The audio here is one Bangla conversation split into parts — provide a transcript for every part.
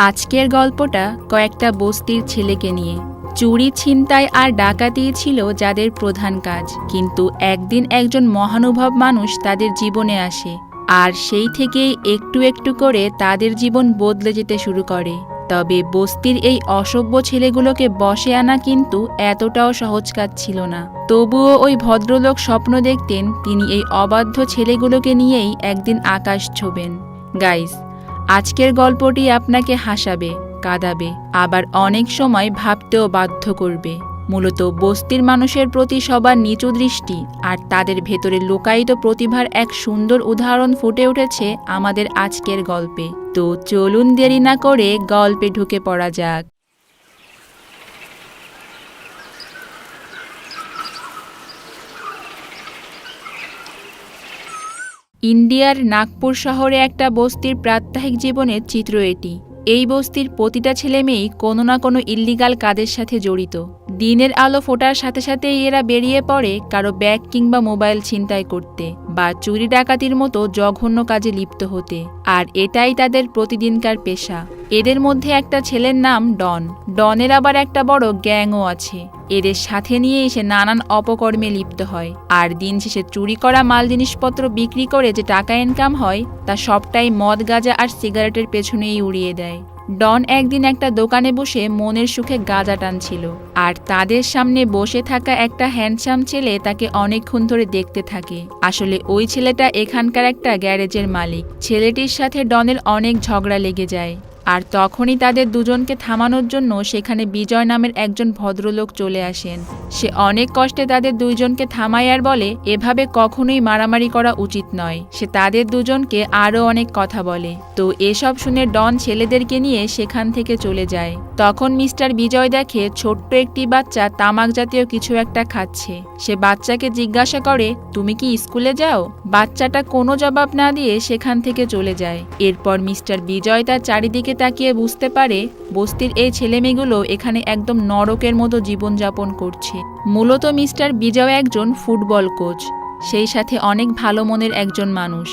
আজকের গল্পটা কয়েকটা বস্তির ছেলেকে নিয়ে। চুরি, ছিনতাই আর ডাকাতি ছিল যাদের প্রধান কাজ, কিন্তু একদিন একজন মহানুভব মানুষ তাদের জীবনে আসে, আর সেই থেকেই একটু একটু করে তাদের জীবন বদলে যেতে শুরু করে। তবে বস্তির এই অসভ্য ছেলেগুলোকে বশে আনা কিন্তু এতটাও সহজ কাজ ছিল না। তবুও ওই ভদ্রলোক স্বপ্ন দেখতেন তিনি এই অবাধ্য ছেলেগুলোকে নিয়েই একদিন আকাশ ছোঁবেন। গাইস, আজকের গল্পটি আপনাকে হাসাবে, কাঁদাবে, আবার অনেক সময় ভাবতেও বাধ্য করবে। মূলত বস্তির মানুষের প্রতি সবার নিচু দৃষ্টি আর তাদের ভেতরে লুকায়িত প্রতিভার এক সুন্দর উদাহরণ ফুটে উঠেছে আমাদের আজকের গল্পে। তো চলুন দেরি না করে গল্পে ঢুকে পড়া যাক। ইন্ডিয়ার নাগপুর শহরে একটা বস্তির প্রাত্যহিক জীবনের চিত্র এটি। এই বস্তির প্রতিটা ছেলে মেয়েই কোনো না কোনো ইল্লিগাল কাজের সাথে জড়িত। দিনের আলো ফোটার সাথে সাথেই এরা বেরিয়ে পড়ে কারো ব্যাগ কিংবা মোবাইল ছিনতাই করতে বা চুরি ডাকাতির মতো জঘন্য কাজে লিপ্ত হতে, আর এটাই তাদের প্রতিদিনকার পেশা। এদের মধ্যে একটা ছেলের নাম ডন। ডনের আবার একটা বড় গ্যাংও আছে। এদের সাথে নিয়ে এসে নানান অপকর্মে লিপ্ত হয়, আর দিন শেষে চুরি করা মাল জিনিসপত্র বিক্রি করে যে টাকা ইনকাম হয় তা সবটাই মদ, গাঁজা আর সিগারেটের পেছনেই উড়িয়ে দেয়। ডন একদিন একটা দোকানে বসে মনের সুখে গাঁজা টানছিল, আর তাদের সামনে বসে থাকা একটা হ্যান্ডসাম ছেলে তাকে অনেকক্ষণ ধরে দেখতে থাকে। আসলে ওই ছেলেটা এখানকার একটা গ্যারেজের মালিক। ছেলেটির সাথে ডনের অনেক ঝগড়া লেগে যায়, আর তখনই তাদের দুজনকে থামানোর জন্য সেখানে বিজয় নামের একজন ভদ্রলোক চলে আসেন। সে অনেক কষ্টে তাদের দুইজনকে থামায় আর বলে এভাবে কখনোই মারামারি করা উচিত নয়। সে তাদের দুজনকে আরও অনেক কথা বলে। তো এসব শুনে ডন ছেলেদেরকে নিয়ে সেখান থেকে চলে যায়। তখন মিস্টার বিজয় দেখে ছোট্ট একটি বাচ্চা তামাক জাতীয় কিছু একটা খাচ্ছে। সে বাচ্চাকে জিজ্ঞাসা করে, তুমি কি স্কুলে যাও? বাচ্চাটা কোনো জবাব না দিয়ে সেখান থেকে চলে যায়। এরপর মিস্টার বিজয় তার চারিদিকে তাকিয়ে বুঝতে পারে বস্তির এই ছেলেমেয়েগুলো এখানে একদম নরকের মতো জীবনযাপন করছে। মূলত মিস্টার বিজয় একজন ফুটবল কোচ, সেই সাথে অনেক ভালো মনের একজন মানুষ,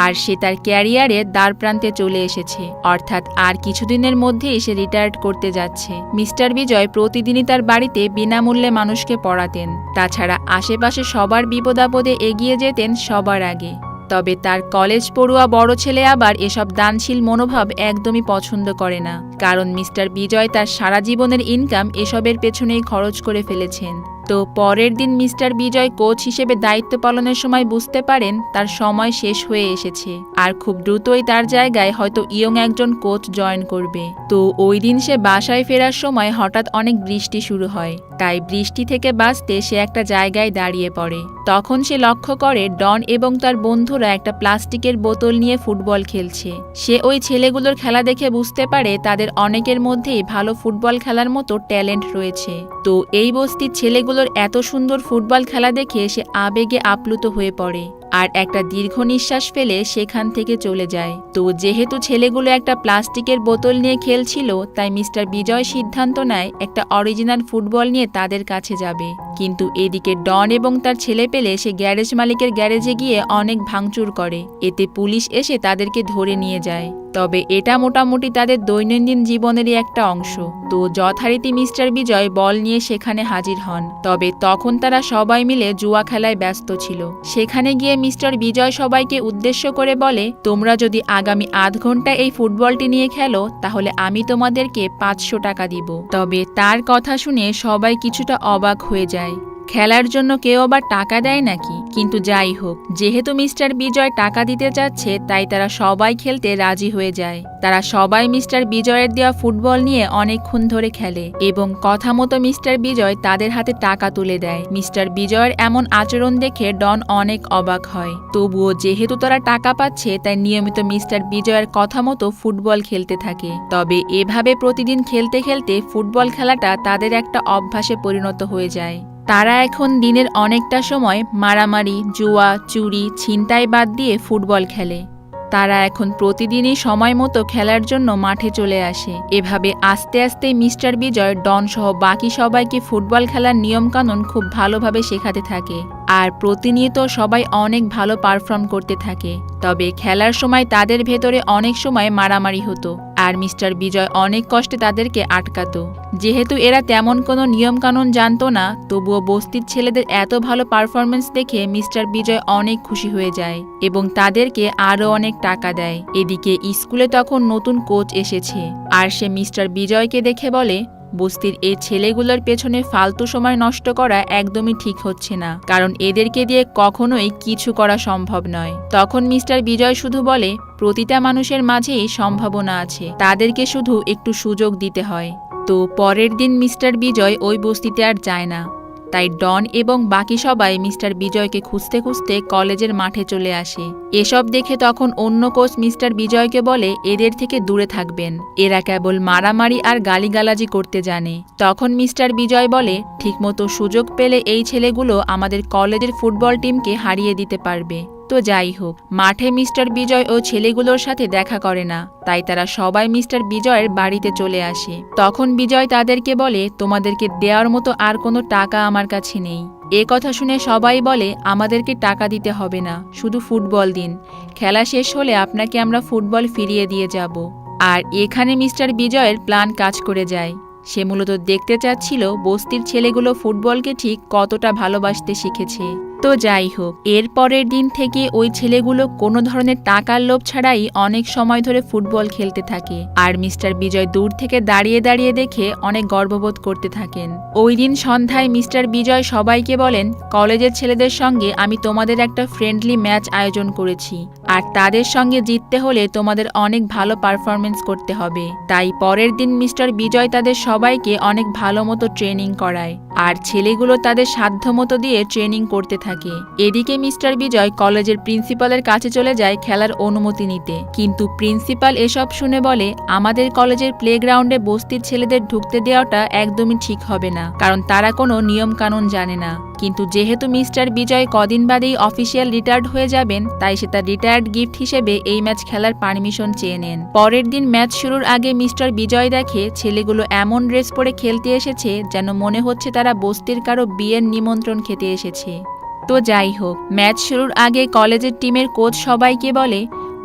আর সে তার ক্যারিয়ারে দ্বারপ্রান্তে চলে এসেছে, অর্থাৎ আর কিছুদিনের মধ্যেই সে রিটায়ার্ড করতে যাচ্ছে। মিস্টার বিজয় প্রতিদিনই তার বাড়িতে বিনামূল্যে মানুষকে পড়াতেন। তাছাড়া আশেপাশে সবার বিপদাপদে এগিয়ে যেতেন সবার আগে। তবে তার কলেজ পড়ুয়া বড় ছেলে আবার এসব দানশীল মনোভাব একদমই পছন্দ করে না, কারণ মিস্টার বিজয় তার সারা জীবনের ইনকাম এসবের পেছনেই খরচ করে ফেলেছেন। তো পরের দিন মিস্টার বিজয় কোচ হিসেবে দায়িত্ব পালনের সময় বুঝতে পারেন তার সময় শেষ হয়ে এসেছে, আর খুব দ্রুতই তার জায়গায় হয়তো ইয়ং একজন কোচ জয়েন করবে। তো ওই দিন সে বাসায় ফেরার সময় হঠাৎ অনেক বৃষ্টি শুরু হয়, তাই বৃষ্টি থেকে বাঁচতে সে একটা জায়গায় দাঁড়িয়ে পড়ে। তখন সে লক্ষ্য করে ডন এবং তার বন্ধুরা একটা প্লাস্টিকের বোতল নিয়ে ফুটবল খেলছে। সে ওই ছেলেগুলোর খেলা দেখে বুঝতে পারে তাদের অনেকের মধ্যেই ভালো ফুটবল খেলার মতো ট্যালেন্ট রয়েছে। তো এই বস্তির ছেলেগুলোর এত সুন্দর ফুটবল খেলা দেখে সে আবেগে আপ্লুত হয়ে পড়ে, আর একটা দীর্ঘ নিঃশ্বাস ফেলে সেখান থেকে চলে যায়। তো যেহেতু ছেলেগুলো একটা প্লাস্টিকের বোতল নিয়ে খেলছিল, তাই মিস্টার বিজয় সিদ্ধান্ত নেয় একটা অরিজিনাল ফুটবল নিয়ে তাদের কাছে যাবে। কিন্তু এদিকে ডন এবং তার ছেলে পেলে সে গ্যারেজ মালিকের গ্যারেজে গিয়ে অনেক ভাঙচুর করে। এতে পুলিশ এসে তাদেরকে ধরে নিয়ে যায়। তবে এটা মোটামুটি তাদের দৈনন্দিন জীবনেরই একটা অংশ। তো যথারীতি মিস্টার বিজয় বল নিয়ে সেখানে হাজির হন। তবে তখন তারা সবাই মিলে জুয়া খেলায় ব্যস্ত ছিল। সেখানে গিয়ে মিস্টার বিজয় সবাইকে উদ্দেশ্য করে বলে, তোমরা যদি আগামী আধ ঘন্টা এই ফুটবলটি নিয়ে খেলো তাহলে আমি তোমাদেরকে 500 টাকা দিব। তবে তার কথা শুনে সবাই কিছুটা অবাক হয়ে যায়। খেলার জন্য কেউ আবার টাকা দেয় নাকি? কিন্তু যাই হোক, যেহেতু মিস্টার বিজয় টাকা দিতে চাচ্ছে তাই তারা সবাই খেলতে রাজি হয়ে যায়। তারা সবাই মিস্টার বিজয়ের দেওয়া ফুটবল নিয়ে অনেকক্ষণ ধরে খেলে এবং কথা মতো মিস্টার বিজয় তাদের হাতে টাকা তুলে দেয়। মিস্টার বিজয়ের এমন আচরণ দেখে ডন অনেক অবাক হয়। তবুও যেহেতু তারা টাকা পাচ্ছে তাই নিয়মিত মিস্টার বিজয়ের কথা মতো ফুটবল খেলতে থাকে। তবে এভাবে প্রতিদিন খেলতে খেলতে ফুটবল খেলাটা তাদের একটা অভ্যাসে পরিণত হয়ে যায়। তারা এখন দিনের অনেকটা সময় মারামারি, জুয়া, চুরি, ছিনতাই বাদ দিয়ে ফুটবল খেলে। তারা এখন প্রতিদিনই সময় মতো খেলার জন্য মাঠে চলে আসে। এভাবে আস্তে আস্তে মিস্টার বিজয় ডন সহ বাকি সবাইকে ফুটবল খেলার নিয়মকানুন খুব ভালোভাবে শেখাতে থাকে। আর প্রতিনিয়ত সবাই অনেক ভালো পারফর্ম করতে থাকে। তবে খেলার সময় তাদের ভেতরে অনেক সময় মারামারি হতো, আর মিস্টার বিজয় অনেক কষ্টে তাদেরকে আটকাতো। যেহেতু এরা তেমন কোনো নিয়মকানুন জানতো না, তবুও বস্তির ছেলেদের এত ভালো পারফরমেন্স দেখে মিস্টার বিজয় অনেক খুশি হয়ে যায় এবং তাদেরকে আরও অনেক টাকা দেয়। এদিকে স্কুলে তখন নতুন কোচ এসেছে, আর সে মিস্টার বিজয়কে দেখে বলে, বস্তির এই ছেলেগুলোর পেছনে ফালতু সময় নষ্ট করা একদমই ঠিক হচ্ছে না, কারণ এদেরকে দিয়ে কখনোই কিছু করা সম্ভব নয়। তখন মিস্টার বিজয় শুধু বলে, প্রতিটা মানুষের মাঝেই সম্ভাবনা আছে, তাদেরকে শুধু একটু সুযোগ দিতে হয়। তো পরের দিন মিস্টার বিজয় ওই বস্তিতে আর যায় না। তাই ডন এবং বাকি সবাই মিস্টার বিজয়কে খুঁজতে খুঁজতে কলেজের মাঠে চলে আসে। এসব দেখে তখন অন্য কোচ মিস্টার বিজয়কে বলে, এদের থেকে দূরে থাকবেন, এরা কেবল মারামারি আর গালিগালাজি করতে জানে। তখন মিস্টার বিজয় বলে, ঠিকমতো সুযোগ পেলে এই ছেলেগুলো আমাদের কলেজের ফুটবল টিমকে হারিয়ে দিতে পারবে। তো যাই হোক, মাঠে মিস্টার বিজয় ও ছেলেগুলোর সাথে দেখা করে না, তাই তারা সবাই মিস্টার বিজয়ের বাড়িতে চলে আসে। তখন বিজয় তাদেরকে বলে, তোমাদেরকে দেওয়ার মতো আর কোনো টাকা আমার কাছে নেই। এ কথা শুনে সবাই বলে, আমাদেরকে টাকা দিতে হবে না, শুধু ফুটবল দিন, খেলা শেষ হলে আপনাকে আমরা ফুটবল ফিরিয়ে দিয়ে যাব। আর এখানে মিস্টার বিজয়ের প্ল্যান কাজ করে যায়। সে মূলত দেখতে চাচ্ছিল বস্তির ছেলেগুলো ফুটবলকে ঠিক কতটা ভালোবাসতে শিখেছে। তো যাই হোক, এর পরের দিন থেকে ওই ছেলেগুলো কোনো ধরনের টাকার লোভ ছাড়াই অনেক সময় ধরে ফুটবল খেলতে থাকে, আর মিস্টার বিজয় দূর থেকে দাঁড়িয়ে দাঁড়িয়ে দেখে অনেক গর্ববোধ করতে থাকেন। ওই দিন সন্ধ্যায় মিস্টার বিজয় সবাইকে বলেন, কলেজের ছেলেদের সঙ্গে আমি তোমাদের একটা ফ্রেন্ডলি ম্যাচ আয়োজন করেছি, আর তাদের সঙ্গে জিততে হলে তোমাদের অনেক ভালো পারফরমেন্স করতে হবে। তাই পরের দিন মিস্টার বিজয় তাদের সবাইকে অনেক ভালো মতো ট্রেনিং করায়, আর ছেলেগুলো তাদের সাধ্যমতো দিয়ে ট্রেনিং করতে থাকে। এদিকে মিস্টার বিজয় কলেজের প্রিন্সিপালের কাছে চলে যায় খেলার অনুমতি নিতে, কিন্তু প্রিন্সিপাল এসব শুনে বলে, আমাদের কলেজের প্লেগ্রাউন্ডে বস্তির ছেলেদের ঢুকতে দেওয়াটা একদমই ঠিক হবে না, কারণ তারা কোনো নিয়ম কানুন জানে না। কিন্তু যেহেতু মিস্টার বিজয় কদিন বাদেই অফিসিয়াল রিটায়ার্ড হয়ে যাবেন, তাই সে তার রিটায়ার্ড গিফট হিসেবে এই ম্যাচ খেলার পারমিশন চেয়ে নেন। পরের দিন ম্যাচ শুরুর আগে মিস্টার বিজয় দেখে ছেলেগুলো এমন ড্রেস পরে খেলতে এসেছে যেন মনে হচ্ছে তারা বস্তির কারো বিয়ের নিমন্ত্রণ খেতে এসেছে। তো যাই হোক, ম্যাচ শুরুর আগে কলেজের টিমের কোচ সবাইকে বলে,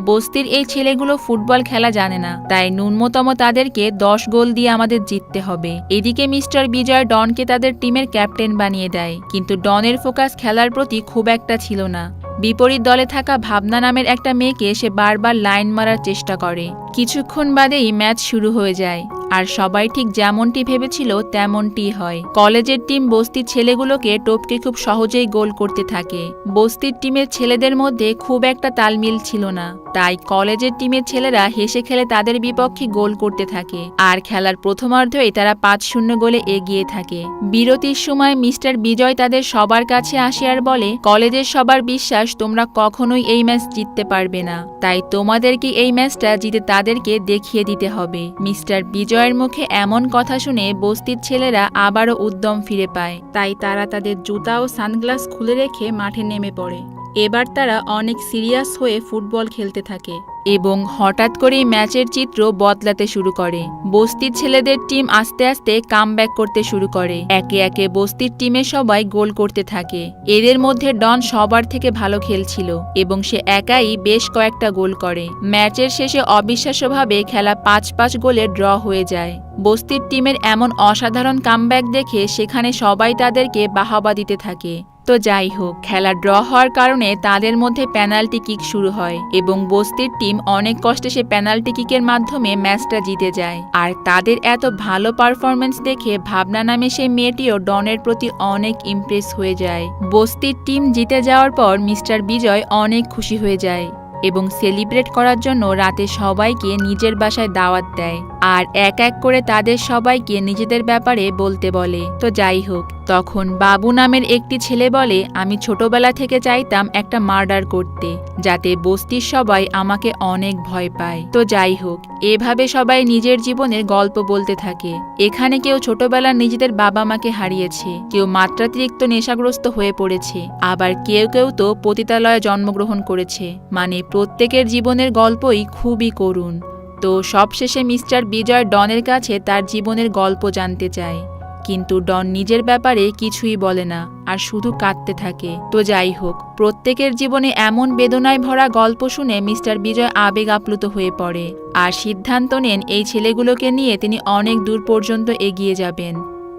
বস্তির এই ছেলেগুলো ফুটবল খেলা জানে না, তাই ন্যূনতম তাদেরকে 10 গোল দিয়ে আমাদের জিততে হবে। এদিকে মিস্টার বিজয় ডনকে তাদের টিমের ক্যাপ্টেন বানিয়ে দেয়, কিন্তু ডনের ফোকাস খেলার প্রতি খুব একটা ছিল না। বিপরীত দলে থাকা ভাবনা নামের একটা মেয়েকে সে বারবার লাইন মারার চেষ্টা করে। কিছুক্ষণ বাদেই ম্যাচ শুরু হয়ে যায়, আর সবাই ঠিক যেমনটি ভেবেছিল তেমনটি হয়। কলেজের টিম বস্তির ছেলেগুলোকে টপকে খুব সহজেই গোল করতে থাকে। বস্তির টিমের ছেলেদের মধ্যে খুব একটা তালমিল ছিল না, তাই কলেজের টিমের ছেলেরা হেসে খেলে তাদের বিপক্ষে গোল করতে থাকে, আর খেলার প্রথমার্ধেই তারা 5-0 গোলে এগিয়ে থাকে। বিরতির সময় মিস্টার বিজয় তাদের সবার কাছে আসে আর বলে, কলেজের সবার বিশ্বাস তোমরা কখনোই এই ম্যাচ জিততে পারবে না, তাই তোমাদেরকে এই ম্যাচটা জিতে তাদেরকে দেখিয়ে দিতে হবে। মিস্টার বিজয়ের মুখে এমন কথা শুনে বস্তির ছেলেরা আবারও উদ্যম ফিরে পায়, তাই তারা তাদের জুতা ও সানগ্লাস খুলে রেখে মাঠে নেমে পড়ে। এবার তারা অনেক সিরিয়াস হয়ে ফুটবল খেলতে থাকে এবং হঠাৎ করেই ম্যাচের চিত্র বদলাতে শুরু করে। বস্তির ছেলেদের টিম আস্তে আস্তে কামব্যাক করতে শুরু করে। একে একে বস্তির টিমের সবাই গোল করতে থাকে। এদের মধ্যে ডন সবার থেকে ভালো খেলছিল এবং সে একাই বেশ কয়েকটা গোল করে। ম্যাচের শেষে অবিশ্বাস্যভাবে খেলা 5-5 গোলে ড্র হয়ে যায়। বস্তির টিমের এমন অসাধারণ কামব্যাক দেখে সেখানে সবাই তাদেরকে বাহবা দিতে থাকে। তো যাই হোক, খেলা ড্র হওয়ার কারণে তাদের মধ্যে পেনাল্টি কিক শুরু হয় এবং বস্তির টিম অনেক কষ্টে সে পেনাল্টি কিকের মাধ্যমে ম্যাচটা জিতে যায়। আর তাদের এত ভালো পারফরমেন্স দেখে ভাবনা নামে সেই মেয়েটিও ডনের প্রতি অনেক ইমপ্রেস হয়ে যায়। বস্তির টিম জিতে যাওয়ার পর মিস্টার বিজয় অনেক খুশি হয়ে যায় এবং সেলিব্রেট করার জন্য রাতে সবাইকে নিজের বাসায় দাওয়াত দেয়, আর এক এক করে তাদের সবাইকে নিজেদের ব্যাপারে বলতে বলে। তো যাই হোক, তখন বাবু নামের একটি ছেলে বলে, আমি ছোটবেলা থেকে চাইতাম একটা মার্ডার করতে, যাতে বস্তির সবাই আমাকে অনেক ভয় পায়। তো যাই হোক, এভাবে সবাই নিজের জীবনের গল্প বলতে থাকে। এখানে কেউ ছোটবেলার নিজেদের বাবা মাকে হারিয়েছে, কেউ মাত্রাতিরিক্ত নেশাগ্রস্ত হয়ে পড়েছে, আবার কেউ কেউ তো পতিতালয়ে জন্মগ্রহণ করেছে। মানে প্রত্যেকের জীবনের গল্পই খুবই করুণ। তো সবশেষে মিস্টার বিজয় ডনের কাছে তার জীবনের গল্প জানতে চায়, কিন্তু ডন নিজের ব্যাপারে কিছুই বলে না আর শুধু কাঁদতে থাকে। তো যাই হোক, প্রত্যেকের জীবনে এমন বেদনায় ভরা গল্প শুনে মিস্টার বিজয় আবেগ আপ্লুত হয়ে পড়ে আর সিদ্ধান্ত নেন এই ছেলেগুলোকে নিয়ে তিনি অনেক দূর পর্যন্ত এগিয়ে যাবেন।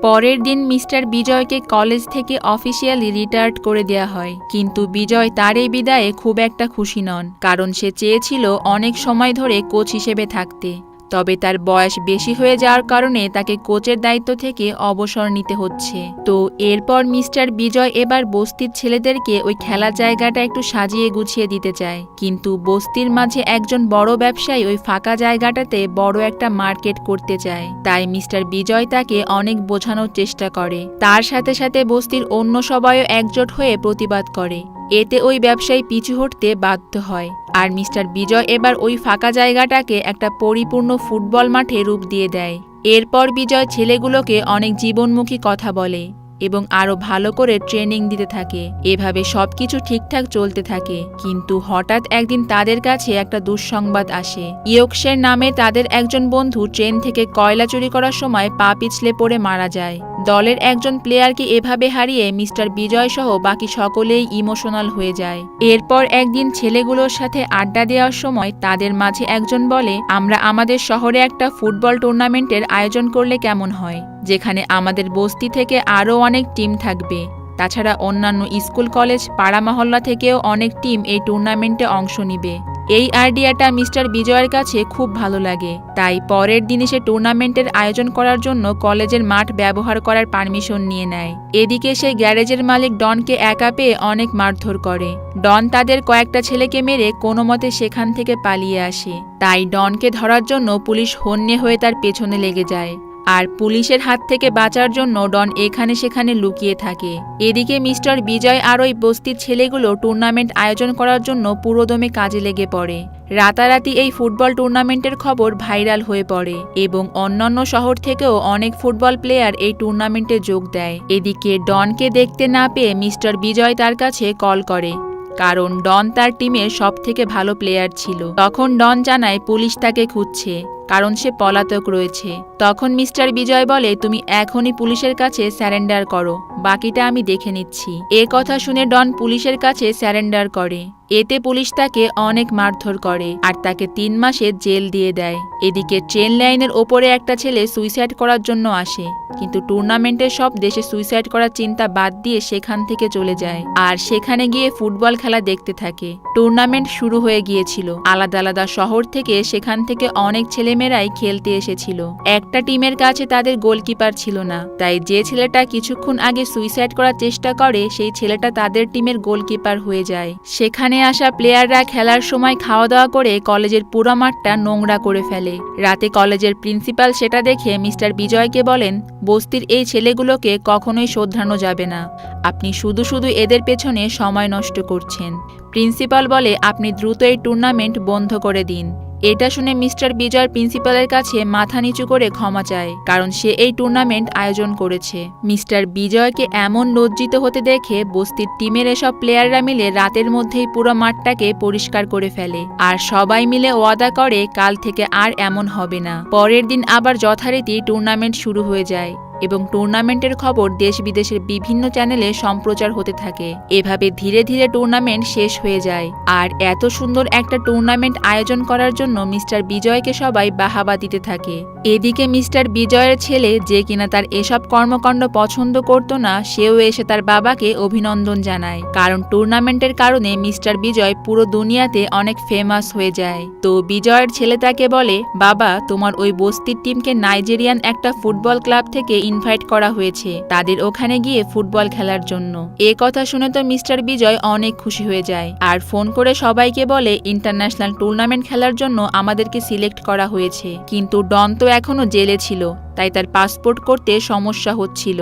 পরের দিন মিস্টার বিজয়কে কলেজ থেকে অফিসিয়ালি রিটায়ার্ড করে দেয়া হয়, কিন্তু বিজয় তার এই বিদায়ে খুব একটা খুশি নন, কারণ সে চেয়েছিল অনেক সময় ধরে কোচ হিসেবে থাকতে। তবে তার বয়স বেশি হয়ে যাওয়ার কারণে তাকে কোচের দায়িত্ব থেকে অবসর নিতে হচ্ছে। তো এরপর মিস্টার বিজয় এবার বস্তির ছেলেদেরকে ওই খেলার জায়গাটা একটু সাজিয়ে গুছিয়ে দিতে চায়, কিন্তু বস্তির মাঝে একজন বড় ব্যবসায়ী ওই ফাঁকা জায়গাটাতে বড় একটা মার্কেট করতে চায়। তাই মিস্টার বিজয় তাকে অনেক বোঝানোর চেষ্টা করে। তার সাথে সাথে বস্তির অন্য সবাইও একজোট হয়ে প্রতিবাদ করে। এতে ওই ব্যবসায়ী পিছু হটতে বাধ্য হয় আর মিস্টার বিজয় এবার ওই ফাঁকা জায়গাটাকে একটা পরিপূর্ণ ফুটবল মাঠে রূপ দিয়ে দেয়। এরপর বিজয় ছেলেগুলোকে অনেক জীবনমুখী কথা বলে এবং আরো ভালো করে ট্রেনিং দিতে থাকে। এভাবে সবকিছু ঠিকঠাক চলতে থাকে, কিন্তু হঠাৎ একদিন তাদের কাছে একটা দুঃসংবাদ আসে। ইয়র্কশায়ার নামে তাদের একজন বন্ধু ট্রেন থেকে কয়লা চুরি করার সময় পা পিছলে পড়ে মারা যায়। দলের একজন প্লেয়ারকে এভাবে হারিয়ে মিস্টার বিজয় সহ বাকি সকলেই ইমোশনাল হয়ে যায়। এরপর একদিন ছেলেগুলোর সাথে আড্ডা দেওয়ার সময় তাদের মাঝে একজন বলে, আমরা আমাদের শহরে একটা ফুটবল টুর্নামেন্টের আয়োজন করলে কেমন হয়, যেখানে আমাদের বস্তি থেকে আরও অনেক টিম থাকবে। তাছাড়া অন্যান্য স্কুল কলেজ পাড়া মহল্লা থেকেও অনেক টিম এই টুর্নামেন্টে অংশ নিবে। এই আইডিয়াটা মিস্টার বিজয়ের কাছে খুব ভালো লাগে, তাই পরের দিনই সে টুর্নামেন্টের আয়োজন করার জন্য কলেজের মাঠ ব্যবহার করার পারমিশন নিয়ে নেয়। এদিকে সে গ্যারেজের মালিক ডনকে একা পেয়ে অনেক মারধর করে। ডন তাদের কয়েকটা ছেলেকে মেরে কোনো মতে সেখান থেকে পালিয়ে আসে। তাই ডনকে ধরার জন্য পুলিশ হন্যে হয়ে তার পেছনে লেগে যায়। আর পুলিশের হাত থেকে বাঁচার জন্য ডন এখানে সেখানে লুকিয়ে থাকে। এদিকে মিস্টার বিজয় আর ওই বস্তির ছেলেগুলো টুর্নামেন্ট আয়োজন করার জন্য পুরোদমে কাজে লেগে পড়ে। রাতারাতি এই ফুটবল টুর্নামেন্টের খবর ভাইরাল হয়ে পড়ে এবং অন্যান্য শহর থেকেও অনেক ফুটবল প্লেয়ার এই টুর্নামেন্টে যোগ দেয়। এদিকে ডনকে দেখতে না পেয়ে মিস্টার বিজয় তার কাছে কল করে, কারণ ডন তার টিমের সবথেকে ভালো প্লেয়ার ছিল। তখন ডন জানায় পুলিশ তাকে খুঁজছে, কারণ সে পলাতক রয়েছে। তখন মিস্টার বিজয় বলে, তুমি এখনই পুলিশের কাছে স্যারেন্ডার করো, বাকিটা আমি দেখে নিচ্ছি। এ কথা শুনে ডন পুলিশের কাছে স্যারেন্ডার করে। এতে পুলিশ তাকে অনেক মারধর করে আর তাকে 3 মাসের জেল দিয়ে দেয়। এদিকে ট্রেন লাইনের ওপরে একটা ছেলে সুইসাইড করার জন্য আসে, কিন্তু টুর্নামেন্টের সব দেশে সুইসাইড করার চিন্তা বাদ দিয়ে সেখান থেকে চলে যায় আর সেখানে গিয়ে ফুটবল খেলা দেখতে থাকে। টুর্নামেন্ট শুরু হয়ে গিয়েছিল। আলাদা আলাদা শহর থেকে সেখান থেকে অনেক ছেলেমেয়েরাই খেলতে এসেছিল। একটা টিমের কাছে তাদের গোলকিপার ছিল না, তাই যে ছেলেটা কিছুক্ষণ আগে সুইসাইড করার চেষ্টা করে সেই ছেলেটা তাদের টিমের গোলকিপার হয়ে যায়। সেখানে আসা প্লেয়াররা খেলার সময় খাওয়া দাওয়া করে কলেজের পুরো মাঠটা নোংরা করে ফেলে। রাতে কলেজের প্রিন্সিপাল সেটা দেখে মিস্টার বিজয়কে বলেন, বস্তির এই ছেলেগুলোকে কখনোই শোধরানো যাবে না, আপনি শুধু শুধু এদের পেছনে সময় নষ্ট করছেন। প্রিন্সিপাল বলে, আপনি দ্রুত এই টুর্নামেন্ট বন্ধ করে দিন। এটা শুনে মিস্টার বিজয় প্রিন্সিপালের কাছে মাথা নিচু করে ক্ষমা চায়, কারণ সে এই টুর্নামেন্ট আয়োজন করেছে। মিস্টার বিজয়কে এমন লজ্জিত হতে দেখে বস্তির টিমের এসব প্লেয়াররা মিলে রাতের মধ্যেই পুরো মাঠটাকে পরিষ্কার করে ফেলে আর সবাই মিলে ওয়াদা করে কাল থেকে আর এমন হবে না। পরের দিন আবার যথারীতি টুর্নামেন্ট শুরু হয়ে যায় এবং টুর্নামেন্টের খবর দেশ বিদেশের বিভিন্ন চ্যানেলে সম্প্রচার হতে থাকে। এভাবে ধীরে ধীরে টুর্নামেন্ট শেষ হয়ে যায় আর এত সুন্দর একটা টুর্নামেন্ট আয়োজন করার জন্য মিস্টার বিজয়কে সবাই বাহাবা দিতে থাকে। এদিকে মিস্টার বিজয়ের ছেলে, যে কিনা তার এসব কর্মকাণ্ড পছন্দ করত না, সেও এসে তার বাবাকে অভিনন্দন জানায়, কারণ টুর্নামেন্টের কারণে মিস্টার বিজয় পুরো দুনিয়াতে অনেক ফেমাস হয়ে যায়। তো বিজয়ের ছেলে তাকে বলে, বাবা, তোমার ওই বস্তির টিমকে নাইজেরিয়ান একটা ফুটবল ক্লাব থেকে ইনভাইট করা হয়েছে তাদের ওখানে গিয়ে ফুটবল খেলার জন্য। এ কথা শুনে তো মিস্টার বিজয় অনেক খুশি হয়ে যায় আর ফোন করে সবাইকে বলে, ইন্টারন্যাশনাল টুর্নামেন্ট খেলার জন্য আমাদেরকে সিলেক্ট করা হয়েছে। কিন্তু ডন তো এখনো জেলে ছিল, তাই তার পাসপোর্ট করতে সমস্যা হচ্ছিল।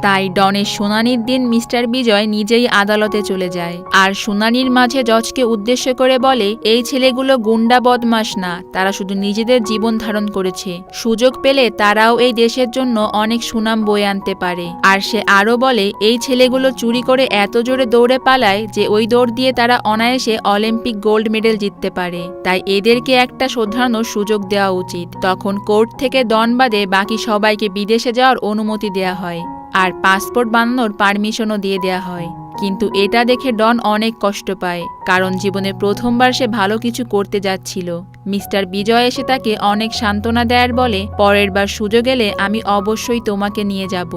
তাই ডনের শুনানির দিন মিস্টার বিজয় নিজেই আদালতে চলে যায় আর শুনানির মাঝে জজকে উদ্দেশ্য করে বলে, এই ছেলেগুলো গুন্ডা বদমাশ না, তারা শুধু নিজেদের জীবন ধারণ করেছে, সুযোগ পেলে তারাও এই দেশের জন্য অনেক সুনাম বয়ে আনতে পারে। আর সে আরও বলে, এই ছেলেগুলো চুরি করে এত জোরে দৌড়ে পালায় যে ওই দৌড় দিয়ে তারা অনায়াসে অলিম্পিক গোল্ড মেডেল জিততে পারে, তাই এদেরকে একটা শোধরানোর সুযোগ দেওয়া উচিত। তখন কোর্ট থেকে ডন বাদে বাকি সবাইকে বিদেশে যাওয়ার অনুমতি দেয়া হয় আর পাসপোর্ট বানানোর পারমিশনও দিয়ে দেয়া হয়। কিন্তু এটা দেখে ডন অনেক কষ্ট পায়, কারণ জীবনে প্রথমবার সে ভালো কিছু করতে যাচ্ছিল। মিস্টার বিজয় এসে তাকে অনেক সান্ত্বনা দেয়ার বলে, পরের বার সুযোগ এলে আমি অবশ্যই তোমাকে নিয়ে যাব।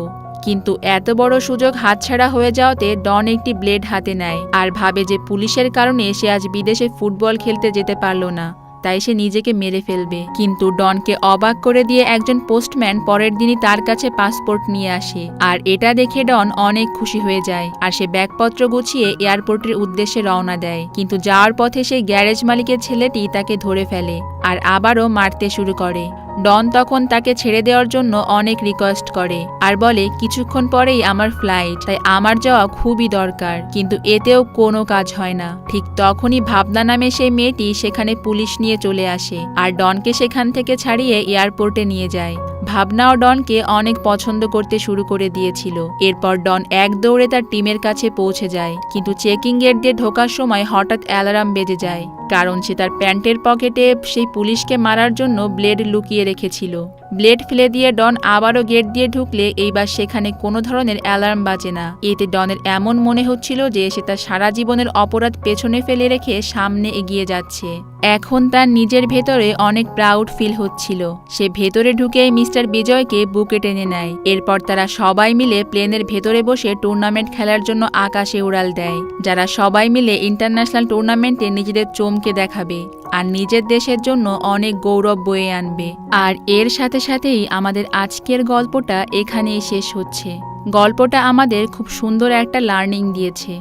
কিন্তু এত বড় সুযোগ হাতছাড়া হয়ে যাওয়াতে ডন একটি ব্লেড হাতে নেয় আর ভাবে যে পুলিশের কারণে সে আজ বিদেশে ফুটবল খেলতে যেতে পারল না, তাই সে নিজেকে মেরে ফেলবে। কিন্তু ডনকে অবাক করে দিয়ে একজন পোস্টম্যান পরের দিনই তার কাছে পাসপোর্ট নিয়ে আসে আর এটা দেখে ডন অনেক খুশি হয়ে যায় আর সে ব্যাগপত্র গুছিয়ে এয়ারপোর্টের উদ্দেশ্যে রওনা দেয়। কিন্তু যাওয়ার পথে সেই গ্যারেজ মালিকের ছেলেটি তাকে ধরে ফেলে আর আবারও মারতে শুরু করে। ডন তখন তাকে ছেড়ে দেওয়ার জন্য অনেক রিকোয়েস্ট করে আর বলে, কিছুক্ষণ পরেই আমার ফ্লাইট, তাই আমার যাওয়া খুবই দরকার। কিন্তু এতেও কোনো কাজ হয় না। ঠিক তখনই ভাবনা নামে সেই মেয়েটি সেখানে পুলিশ নিয়ে চলে আসে আর ডনকে সেখান থেকে ছাড়িয়ে এয়ারপোর্টে নিয়ে যায়। ভাবনাও ডনকে অনেক পছন্দ করতে শুরু করে দিয়েছিল। এরপর ডন এক দৌড়ে তার টিমের কাছে পৌঁছে যায়, কিন্তু চেকিং গেট দিয়ে ঢোকার সময় হঠাৎ অ্যালার্ম বেজে যায়, কারণ সে তার প্যান্টের পকেটে সেই পুলিশকে মারার জন্য ব্লেড লুকিয়ে রেখেছিল। ব্লেড ফেলে দিয়ে ডন আবারও গেট দিয়ে ঢুকলে এইবার সেখানে কোনো ধরনের অ্যালার্ম বাজে না। এতে ডনের এমন মনে হচ্ছিল যে সে তার সারা জীবনের অপরাধ পেছনে ফেলে রেখে সামনে এগিয়ে যাচ্ছে। এখন তার নিজের ভেতরে অনেক প্রাউড ফিল হচ্ছিল। সে ভেতরে ঢুকেই মিস্টার বিজয়কে বুকে টেনে নেয়। এরপর তারা সবাই মিলে প্লেনের ভেতরে বসে টুর্নামেন্ট খেলার জন্য আকাশে উড়াল দেয়, যারা সবাই মিলে ইন্টারন্যাশনাল টুর্নামেন্টে নিজেদের চমকে দেখাবে আর নিজের দেশের জন্য অনেক গৌরব বয়ে আনবে। আর এর সাথে সাথেই আমাদের আজকের গল্পটা এখানেই শেষ হচ্ছে। গল্পটা আমাদের খুব সুন্দর একটা লার্নিং দিয়েছে।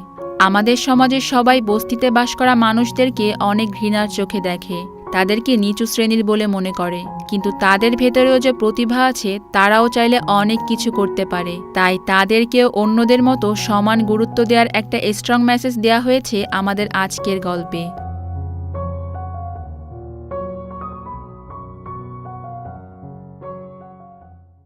আমাদের সমাজের সবাই বস্তিতে বাস করা মানুষদেরকে অনেক ঘৃণার চোখে দেখে, তাদেরকে নিচু শ্রেণীর বলে মনে করে, কিন্তু তাদের ভেতরেও যে প্রতিভা আছে তারাও চাইলে অনেক কিছু করতে পারে। তাই তাদেরকেও অন্যদের মতো সমান গুরুত্ব দেওয়ার একটা স্ট্রং মেসেজ দেওয়া হয়েছে আমাদের আজকের গল্পে।